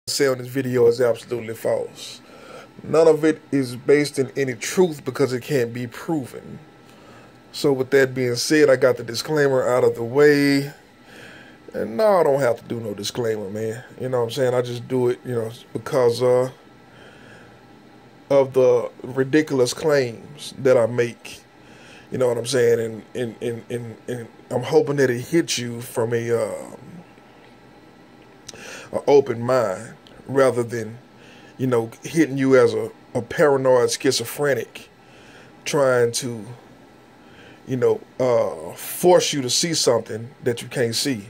Say on this video is absolutely false. None of it is based in any truth because it can't be proven. So with that being said, I got the disclaimer out of the way. And no, I don't have to do no disclaimer, man. You know what I'm saying? I just do it, because of the ridiculous claims that I make. You know what I'm saying? And I'm hoping that it hits you from an open mind rather than, hitting you as a paranoid schizophrenic trying to, force you to see something that you can't see.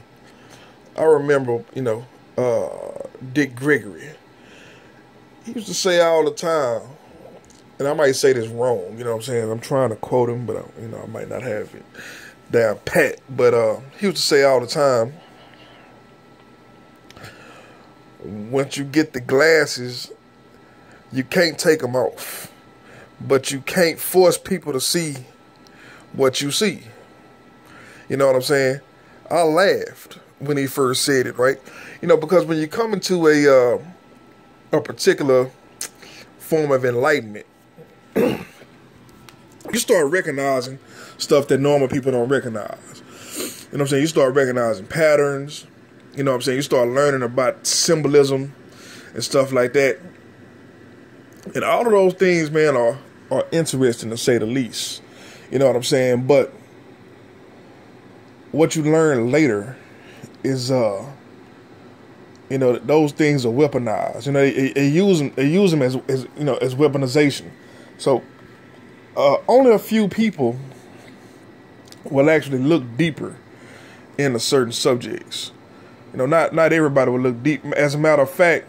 I remember, Dick Gregory. He used to say all the time, and I might say this wrong, you know what I'm saying? I'm trying to quote him, but, I might not have it down pat. But he used to say all the time, once you get the glasses, you can't take them off. But you can't force people to see what you see. You know what I'm saying? I laughed when he first said it, right? Because when you come into a particular form of enlightenment, you start recognizing stuff that normal people don't recognize. You know what I'm saying? You start recognizing patterns. You know what I'm saying? You start learning about symbolism and stuff like that. And all of those things, man, are interesting to say the least. You know what I'm saying? But what you learn later is, those things are weaponized. They use them as weaponization. So only a few people will actually look deeper into certain subjects. Not everybody will look deep. As a matter of fact,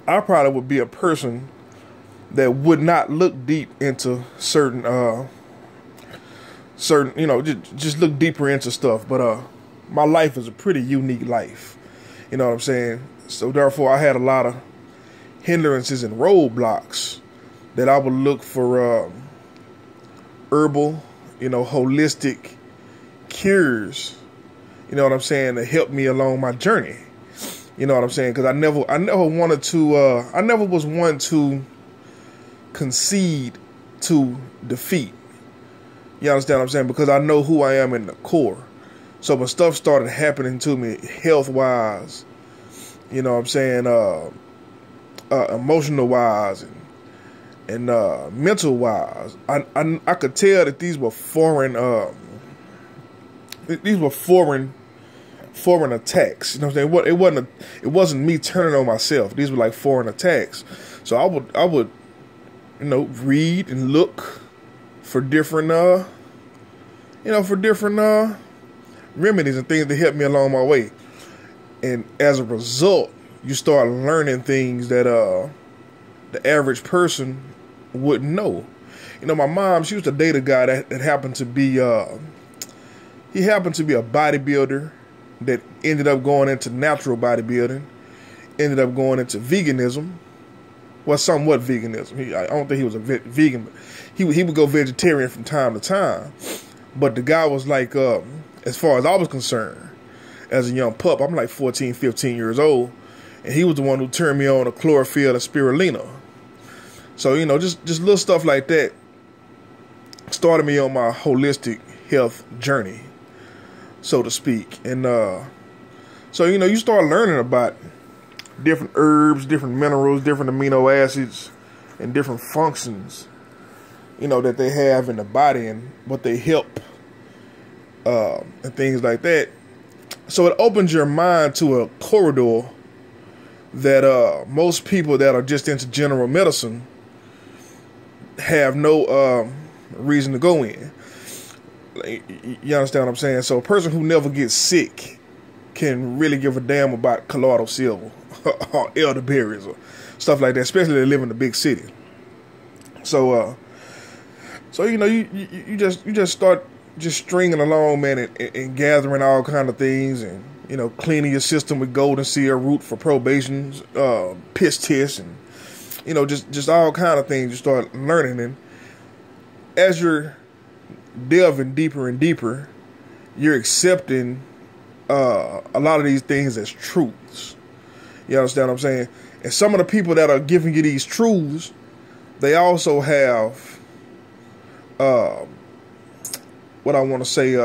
I probably would be a person that would not look deep into certain, just look deeper into stuff. But my life is a pretty unique life. You know what I'm saying? So therefore, I had a lot of hindrances and roadblocks that I would look for herbal, holistic cures. You know what I'm saying, to help me along my journey. You know what I'm saying? Because I never was one to concede to defeat. You understand what I'm saying? Because I know who I am in the core. So when stuff started happening to me health-wise, you know what I'm saying, emotional-wise and mental-wise, I could tell that these were foreign attacks. You know what I'm saying? It wasn't me turning on myself. These were like foreign attacks. So I would read and look for different remedies and things to help me along my way. And as a result, you start learning things that the average person wouldn't know. My mom, she used to date a guy that happened to be he happened to be a bodybuilder that ended up going into natural bodybuilding, ended up going into veganism. Well, somewhat veganism. I don't think he was a vegan, but he would go vegetarian from time to time. But the guy was like, as far as I was concerned, as a young pup, I'm like 14, 15 years old, and he was the one who turned me on to chlorophyll and spirulina. So, just little stuff like that started me on my holistic health journey, so to speak. And so you start learning about different herbs, different minerals, different amino acids, and different functions, that they have in the body and what they help, and things like that. So it opens your mind to a corridor that most people that are just into general medicine have no reason to go in. You understand what I'm saying? So a person who never gets sick can really give a damn about colloidal silver or elderberries or stuff like that, especially if they live in the big city. So you just start just stringing along, man, and gathering all kind of things, and cleaning your system with golden seal root for probation, piss test, and just all kind of things you start learning. And as you're delving deeper and deeper, you're accepting a lot of these things as truths. You understand what I'm saying? And some of the people that are giving you these truths, they also have, what I want to say,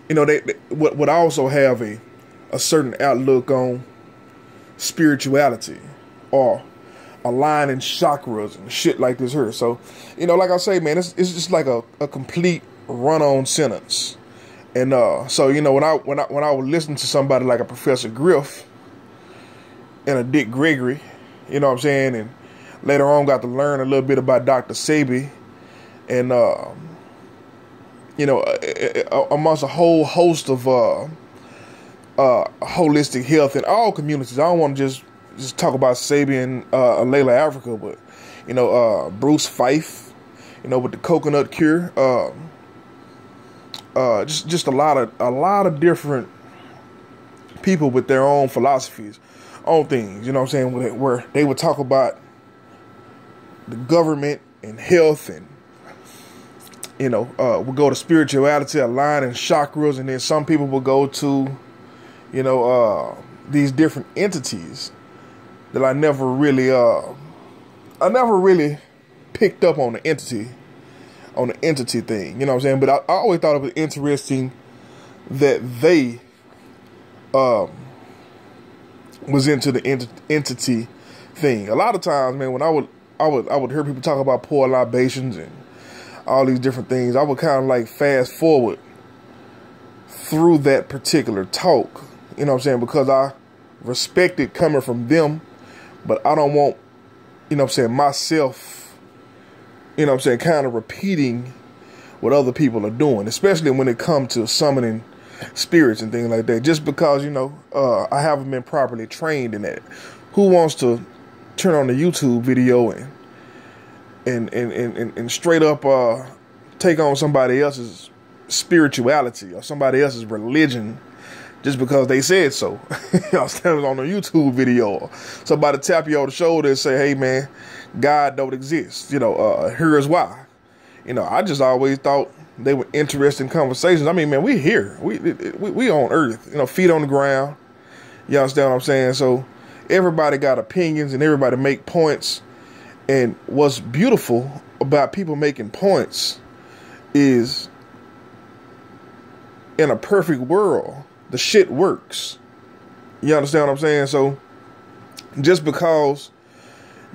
they would also have a certain outlook on spirituality or aligning chakras and shit like this here. So, like I say, man, it's just like a complete run-on sentence. And so when I would listen to somebody like a Professor Griff and a Dick Gregory, you know what I'm saying, and later on got to learn a little bit about Dr. Sebi, and amongst a whole host of holistic health in all communities. I don't want to just talk about Sebi and Layla Africa, but Bruce Fife, with the coconut cure. Just a lot of different people with their own philosophies on things, you know what I'm saying, where they would talk about the government and health, and we'll go to spirituality, aligning chakras, and then some people will go to these different entities that I never really picked up on the entity thing, you know what I'm saying? But I always thought it was interesting that they was into the entity thing. A lot of times, man, when I would hear people talk about pour libations and all these different things, I would kind of like fast forward through that particular talk, you know what I'm saying, because I respect it coming from them, but I don't want, myself, kind of repeating what other people are doing, especially when it comes to summoning spirits and things like that, just because, I haven't been properly trained in that. Who wants to turn on the YouTube video and straight up take on somebody else's spirituality or somebody else's religion just because they said so? Y'all standing on a YouTube video, or somebody tap you on the shoulder and say, hey man, God don't exist, here's why. I just always thought they were interesting conversations. I mean, man, we here, we on earth, feet on the ground. You understand what I'm saying? So everybody got opinions and everybody make points. And what's beautiful about people making points is, in a perfect world, the shit works. You understand what I'm saying? So just because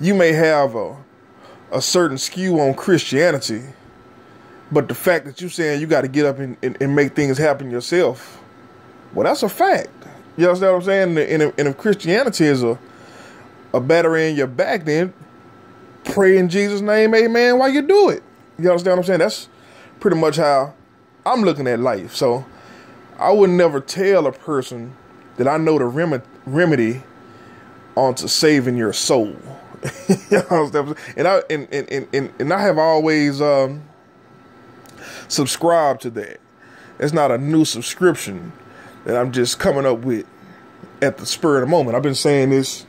you may have a certain skew on Christianity, but the fact that you're saying you got to get up and make things happen yourself, well, that's a fact. You understand what I'm saying? And if Christianity is a battery in your back, then pray in Jesus' name, amen, while you do it. You understand what I'm saying? That's pretty much how I'm looking at life. So I would never tell a person that I know the remedy onto saving your soul. You know, and I have always subscribed to that. It's not a new subscription that I'm just coming up with at the spur of the moment. I've been saying this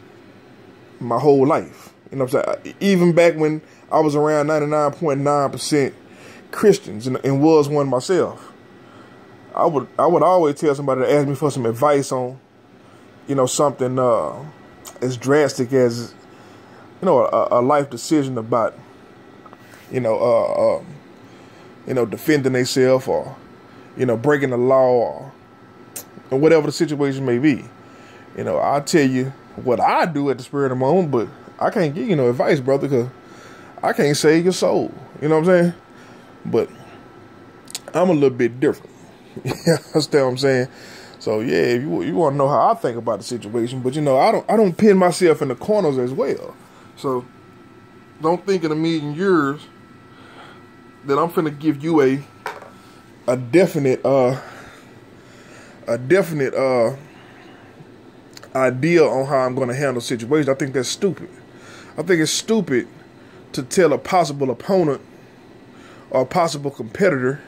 my whole life. You know what I'm saying? Even back when I was around 99.9% Christians and was one myself, I would always tell somebody to ask me for some advice on, something as drastic as, a life decision about, defending themselves or, breaking the law or whatever the situation may be. I'll tell you what I do at the spur of the moment, but I can't give you no advice, brother, because I can't save your soul. You know what I'm saying? But I'm a little bit different. You understand what I'm saying? So yeah, if you want to know how I think about the situation, but I don't pin myself in the corners as well. So don't think in a million years that I'm finna give you a definite idea on how I'm going to handle situations. I think that's stupid. I think it's stupid to tell a possible opponent or a possible competitor,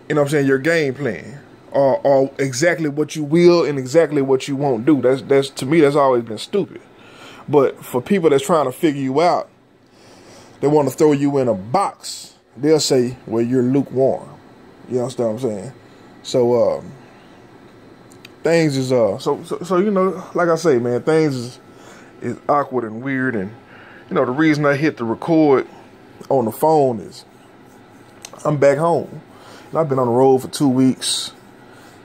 your game plan or exactly what you will and exactly what you won't do. That's to me, that's always been stupid. But for people that's trying to figure you out, they want to throw you in a box. They'll say, well, you're lukewarm. You understand what I'm saying? So, things is so you know, like I say, man, things is awkward and weird, and you know the reason I hit the record on the phone is I'm back home. And I've been on the road for 2 weeks.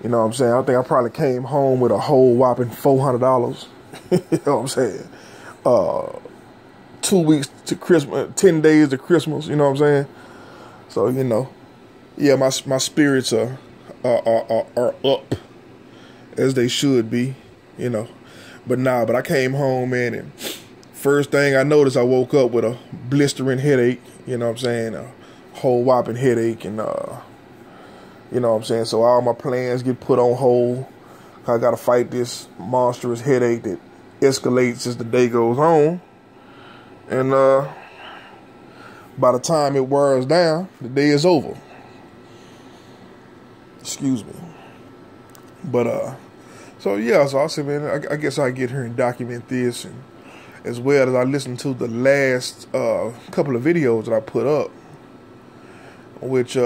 You know what I'm saying? I think I probably came home with a whole whopping $400. You know what I'm saying? 2 weeks to Christmas, 10 days to Christmas. You know what I'm saying? So you know, yeah, my spirits are up as they should be. You know, but I came home, man, and first thing I noticed, I woke up with a blistering headache. You know what I'm saying? A whole whopping headache, and you know what I'm saying? So all my plans get put on hold. I got to fight this monstrous headache that escalates as the day goes on. And by the time it wears down, the day is over. Excuse me. But, so yeah, so I said, man, I guess I get here and document this, and as well as I listen to the last couple of videos that I put up, which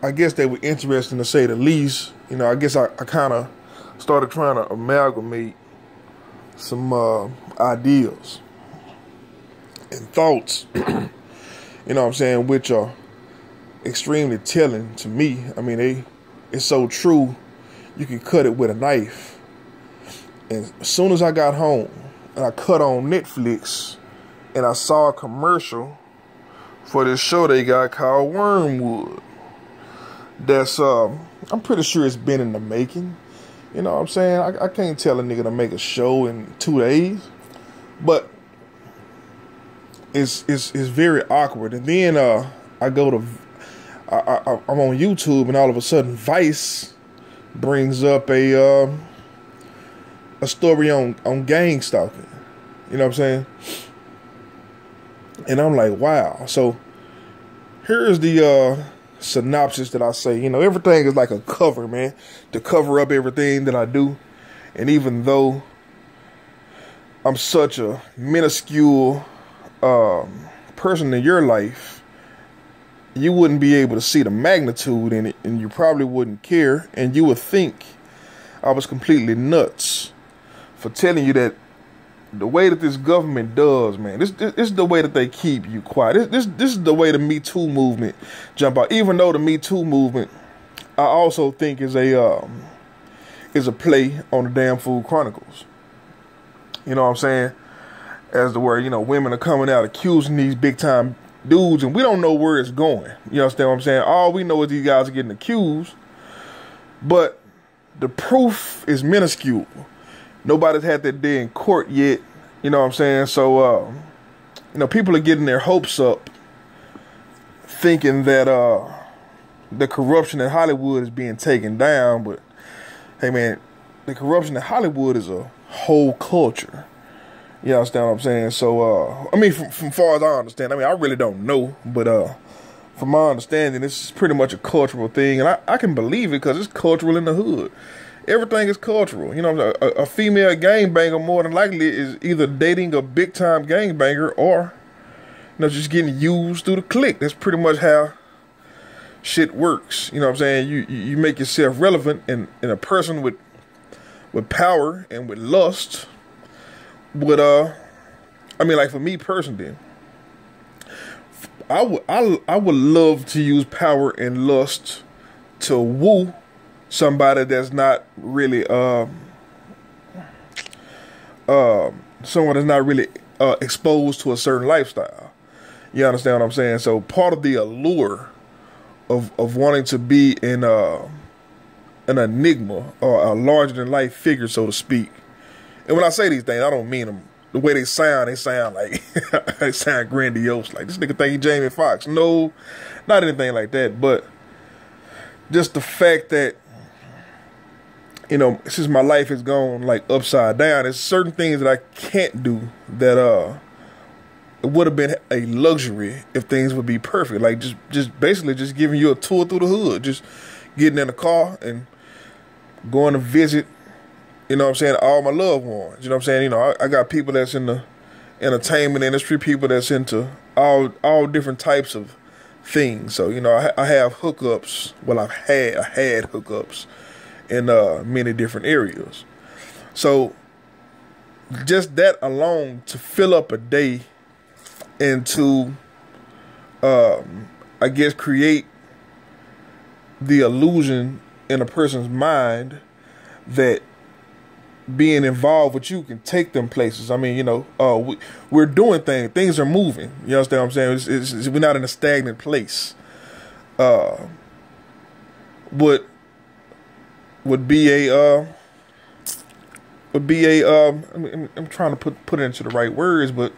I guess they were interesting to say the least. You know, I guess I kind of started trying to amalgamate some ideas and thoughts, you know what I'm saying, which are extremely telling to me. I mean, it's so true, you can cut it with a knife. And as soon as I got home and I cut on Netflix and I saw a commercial for this show they got called Wormwood. That's, I'm pretty sure it's been in the making. You know what I'm saying? I can't tell a nigga to make a show in 2 days. But it's very awkward. And then I go to, I'm on YouTube, and all of a sudden Vice brings up a story on gang stalking. You know what I'm saying? And I'm like, wow. So here's the synopsis that I say. You know, everything is like a cover, man, to cover up everything that I do. And even though I'm such a minuscule person in your life, you wouldn't be able to see the magnitude in it, and you probably wouldn't care, and you would think I was completely nuts for telling you that the way that this government does, man, this is the way that they keep you quiet. This is the way the Me Too movement jump out. Even though the Me Too movement, I also think is a play on the Damn Food Chronicles. You know what I'm saying? As the word, you know, women are coming out accusing these big time dudes, and we don't know where it's going. You understand what I'm saying? All we know is these guys are getting accused, but the proof is minuscule. Nobody's had that day in court yet. You know what I'm saying? So, you know, people are getting their hopes up, thinking that the corruption in Hollywood is being taken down. But, hey, man, the corruption in Hollywood is a whole culture. You understand what I'm saying? So, I mean, from far as I understand, I mean, I really don't know. But from my understanding, this is pretty much a cultural thing. And I can believe it because it's cultural in the hood. Everything is cultural. You know, a female gangbanger more than likely is either dating a big-time gangbanger or, you know, just getting used through the clique. That's pretty much how shit works. You know what I'm saying? You make yourself relevant, and a person with power and with lust would, I mean, like for me personally, I would love to use power and lust to woo somebody that's not really someone that's not really exposed to a certain lifestyle. You understand what I'm saying? So part of the allure of wanting to be in an enigma or a larger than life figure, so to speak. And when I say these things, I don't mean them the way they sound like they sound grandiose, like this nigga think he Jamie Foxx. No, not anything like that, but just the fact that, you know, since my life has gone like upside down, there's certain things that I can't do that it would have been a luxury if things would be perfect. Like just basically just giving you a tour through the hood, just getting in a car and going to visit, you know what I'm saying, all my loved ones. You know what I'm saying? You know, I got people that's in the entertainment industry, people that's into all different types of things. So, you know, I have hookups. Well, I had hookups in many different areas. So just that alone to fill up a day and to, I guess, create the illusion in a person's mind that being involved with you can take them places. I mean, you know, we're doing things. Things are moving. You understand what I'm saying? We're not in a stagnant place. Would be a I'm trying to put it into the right words, but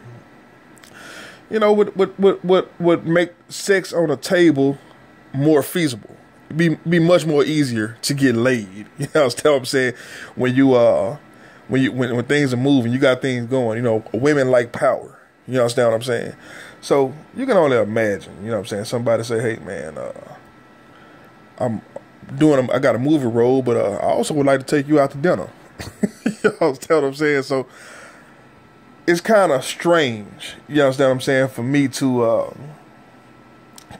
you know, would make sex on a table more feasible. Be much more easier to get laid. You know what I'm saying? When things are moving, you got things going. You know, women like power. You understand what I'm saying? So you can only imagine. You know what I'm saying? Somebody say, "Hey, man, I got a movie role, but I also would like to take you out to dinner." You understand what I'm saying? So it's kind of strange. You understand what I'm saying? For me to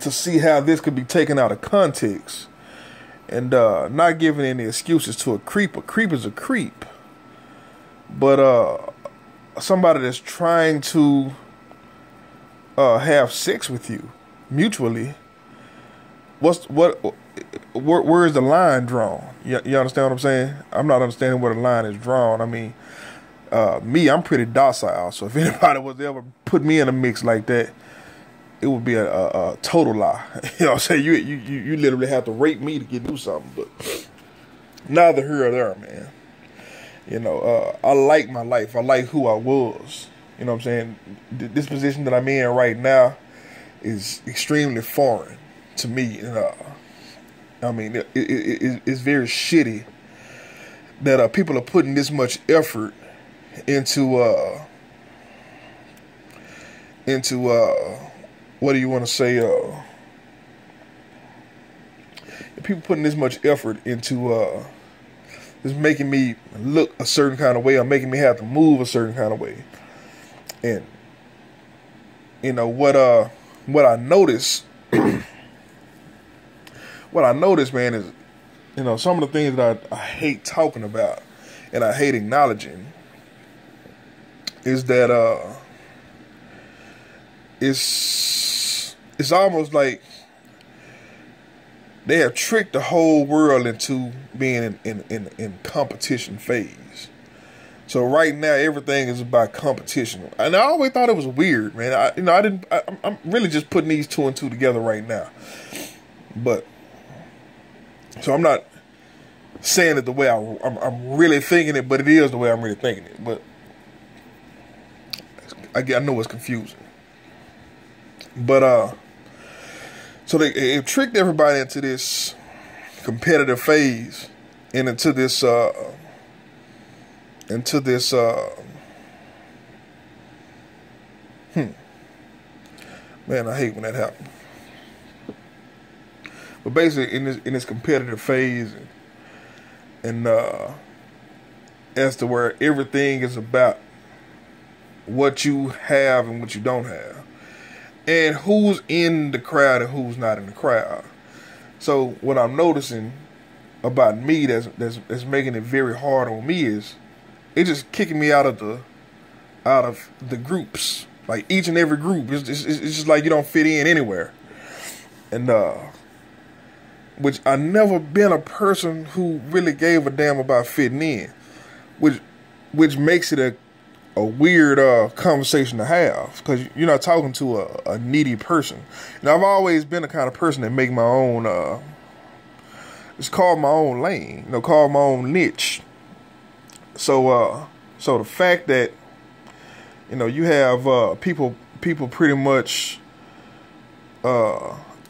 see how this could be taken out of context and not giving any excuses to a creep. A creep is a creep. But somebody that's trying to have sex with you mutually, where is the line drawn? You understand what I'm saying? I'm not understanding where the line is drawn. I mean, I'm pretty docile. So if anybody was to ever put me in a mix like that, it would be a total lie. You know what I'm saying? You literally have to rape me to get do something. But neither here or there, man. You know, I like my life. I like who I was. You know what I'm saying? This position that I'm in right now is extremely foreign to me. And, I mean, it's very shitty that people are putting this much effort into what do you want to say? People putting this much effort into just making me look a certain kind of way, or making me have to move a certain kind of way. And you know what I noticed. What I noticed, man, is, you know, some of the things that I hate talking about and I hate acknowledging is that it's almost like they have tricked the whole world into being in competition phase. So right now everything is about competition, and I always thought it was weird, man. I'm really just putting these two and two together right now, but. So I'm not saying it the way I'm really thinking it, but it is the way I'm really thinking it. But I know it's confusing. But so they tricked everybody into this competitive phase and into this man, I hate when that happens. But basically, in this competitive phase, and as to where everything is about what you have and what you don't have, and who's in the crowd and who's not in the crowd. So what I'm noticing about me that's making it very hard on me is it's just kicking me out of the groups. Like each and every group, it's just like you don't fit in anywhere, and which I never been a person who really gave a damn about fitting in, which makes it a weird conversation to have, because you're not talking to a needy person. And I've always been the kind of person that make my own, it's called my own lane, you know, called my own niche. So the fact that, you know, you have people pretty much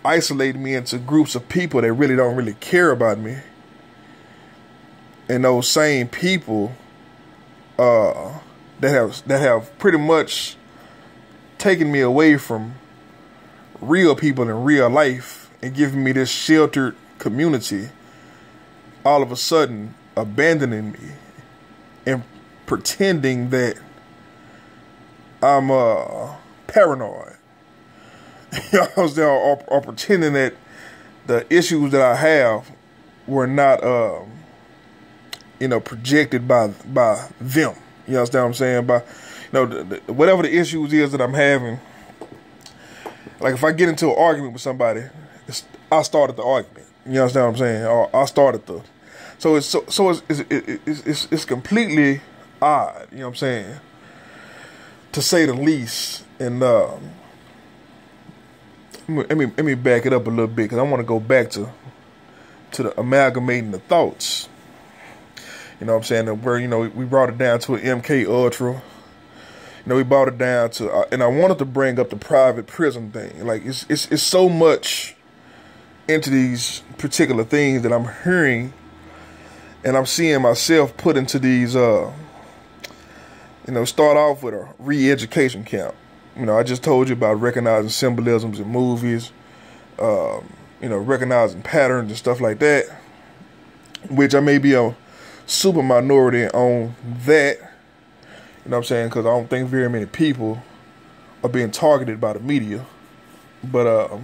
isolating me into groups of people that really don't really care about me, and those same people that have pretty much taken me away from real people in real life and giving me this sheltered community, all of a sudden abandoning me and pretending that I'm paranoid. You know what I'm saying? Or pretending that the issues that I have were not projected by them. You understand what I'm saying? By, whatever the issues is that I'm having. Like if I get into an argument with somebody, I started the argument. You understand what I'm saying? Or I started the. So it's completely odd. You know what I'm saying? To say the least. And let me back it up a little bit, because I want to go back to the amalgamating the thoughts. You know what I'm saying? Where, we brought it down to an MK Ultra. We brought it down to, and I wanted to bring up the private prison thing. Like, it's so much into these particular things that I'm hearing, and I'm seeing myself put into these, start off with a re-education camp. I just told you about recognizing symbolisms in movies, recognizing patterns and stuff like that, which I may be a super minority on that. You know what I'm saying? Because I don't think very many people are being targeted by the media. But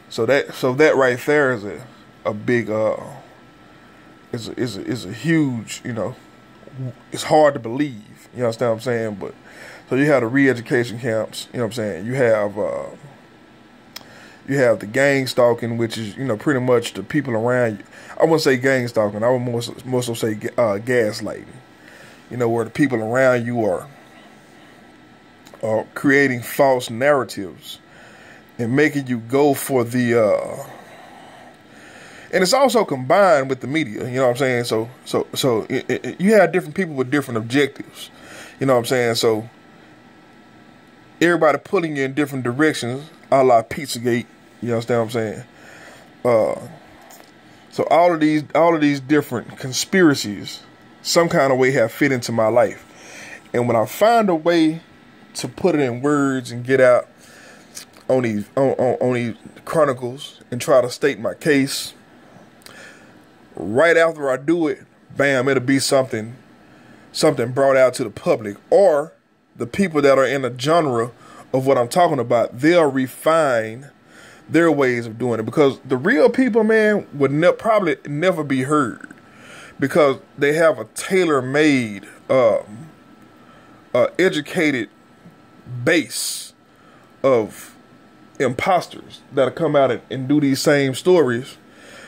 so that right there is a big is a huge, it's hard to believe. You understand what I'm saying? But so you have the re-education camps. You know what I'm saying? You have the gang stalking, which is pretty much the people around you. I wouldn't say gang stalking. I would more so say gaslighting. Where the people around you are creating false narratives and making you go for the, and it's also combined with the media. You know what I'm saying? So you have different people with different objectives. You know what I'm saying? So everybody pulling you in different directions, a la Pizzagate. You understand what I'm saying? So all of these different conspiracies, some kind of way, have fit into my life. And when I find a way to put it in words and get out on these chronicles and try to state my case, right after I do it, bam, it'll be something brought out to the public, or the people that are in the genre of what I'm talking about, they'll refine their ways of doing it, because the real people, man, would probably never be heard, because they have a tailor-made, educated base of imposters that'll come out and do these same stories,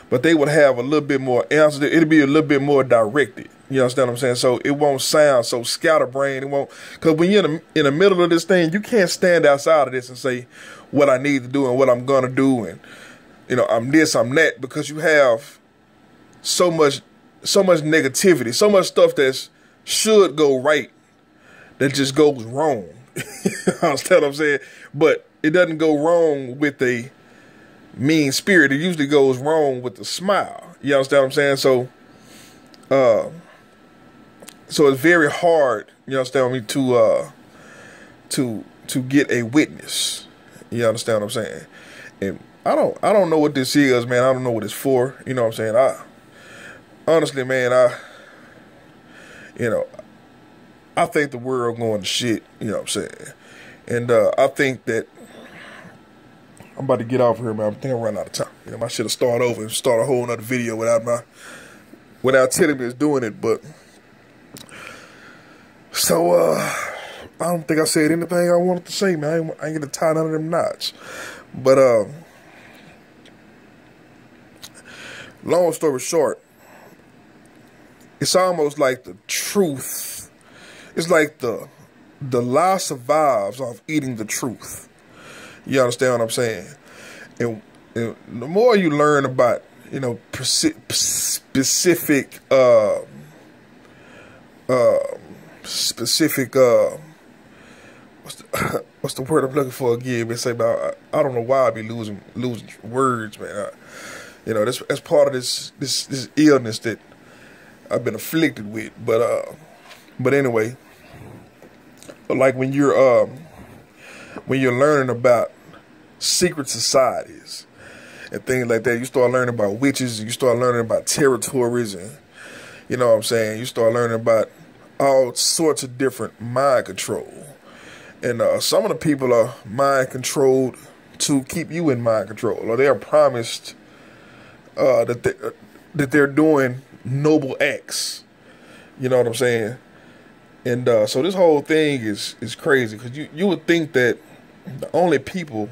but they would have a little bit more answers. It'll be a little bit more directed. You understand what I'm saying? So it won't sound so scatterbrained. It won't, because when you're in the middle of this thing, you can't stand outside of this and say what I need to do and what I'm gonna do, and I'm this, I'm that, because you have so much negativity, so much stuff that should go right that just goes wrong. You understand what I'm saying? But it doesn't go wrong with a mean spirit. It usually goes wrong with a smile. You understand what I'm saying? So it's very hard, you understand me, to get a witness. You understand what I'm saying? And I don't know what this is, man. I don't know what it's for. You know what I'm saying? Honestly, man, I think the world going to shit. You know what I'm saying? And I think that I'm about to get off here, man. I think I'm running out of time. I should have started over and start a whole other video without telling me it's doing it. But so I don't think I said anything I wanted to say, man. I ain't gonna tie none of them knots. But long story short, it's almost like the truth. It's like the lie survives off eating the truth. You understand what I'm saying? And the more you learn about, specific what's the word I'm looking for again? Say about, I don't know why I be losing words, man. That's part of this illness that I've been afflicted with. But anyway, like when you're learning about secret societies and things like that, you start learning about witches, and you start learning about territories, and you know what I'm saying, you start learning about all sorts of different mind control. And some of the people are mind controlled to keep you in mind control, or they are promised that they're doing noble acts. You know what I'm saying? And so this whole thing is crazy, because you would think that the only people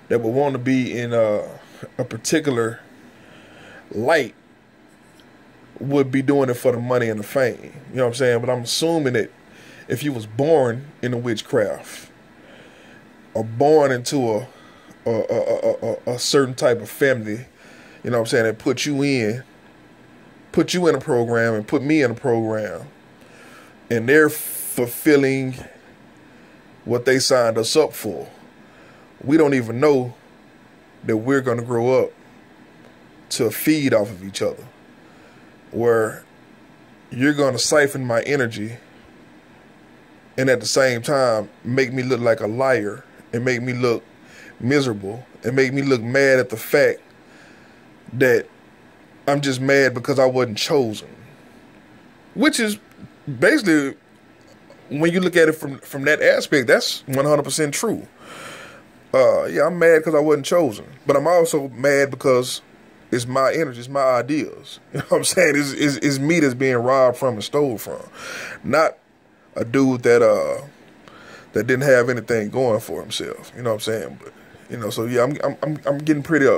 that would want to be in a particular light would be doing it for the money and the fame. You know what I'm saying? But I'm assuming that if you was born in a witchcraft, or born into a certain type of family, you know what I'm saying, that put you in a program and put me in a program, and they're fulfilling what they signed us up for, we don't even know that we're going to grow up to feed off of each other, where you're going to siphon my energy and at the same time make me look like a liar and make me look miserable and make me look mad at the fact that I'm just mad because I wasn't chosen. Which is basically, when you look at it from that aspect, that's 100% true. Yeah, I'm mad because I wasn't chosen. But I'm also mad because it's my energy, it's my ideas. You know what I'm saying? It's me that's being robbed from and stole from. Not a dude that didn't have anything going for himself. You know what I'm saying? But you know, so yeah, I'm getting pretty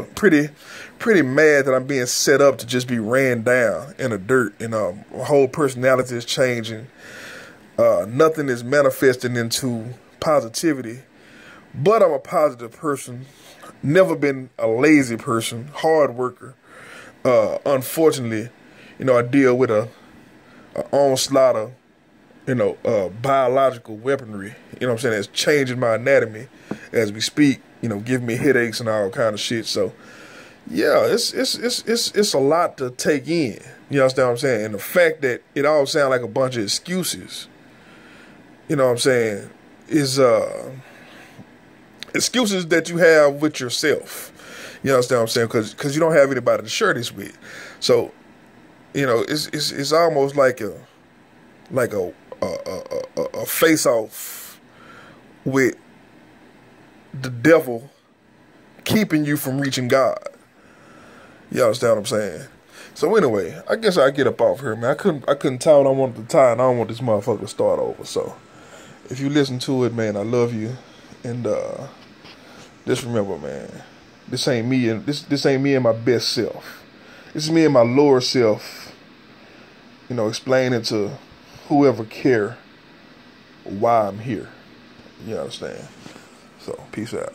mad that I'm being set up to just be ran down in the dirt, and my whole personality is changing. Nothing is manifesting into positivity, but I'm a positive person. Never been a lazy person, hard worker. Unfortunately, you know, I deal with a onslaught of, you know, biological weaponry, you know what I'm saying, that's changing my anatomy as we speak, you know, giving me headaches and all kind of shit. So yeah, it's a lot to take in. You understand what I'm saying? And the fact that it all sounds like a bunch of excuses, you know what I'm saying, is excuses that you have with yourself. You understand what I'm saying? Because you don't have anybody to share this with. So, you know, it's almost like a face-off with the devil keeping you from reaching God. You understand what I'm saying? So anyway, I guess I get up off here, man. I couldn't tie what I wanted to tie, and I don't want this motherfucker to start over. So if you listen to it, man, I love you. And just remember, man, this ain't me and this ain't me and my best self. This is me and my lower self, you know, explaining to whoever care why I'm here. You understand? So peace out.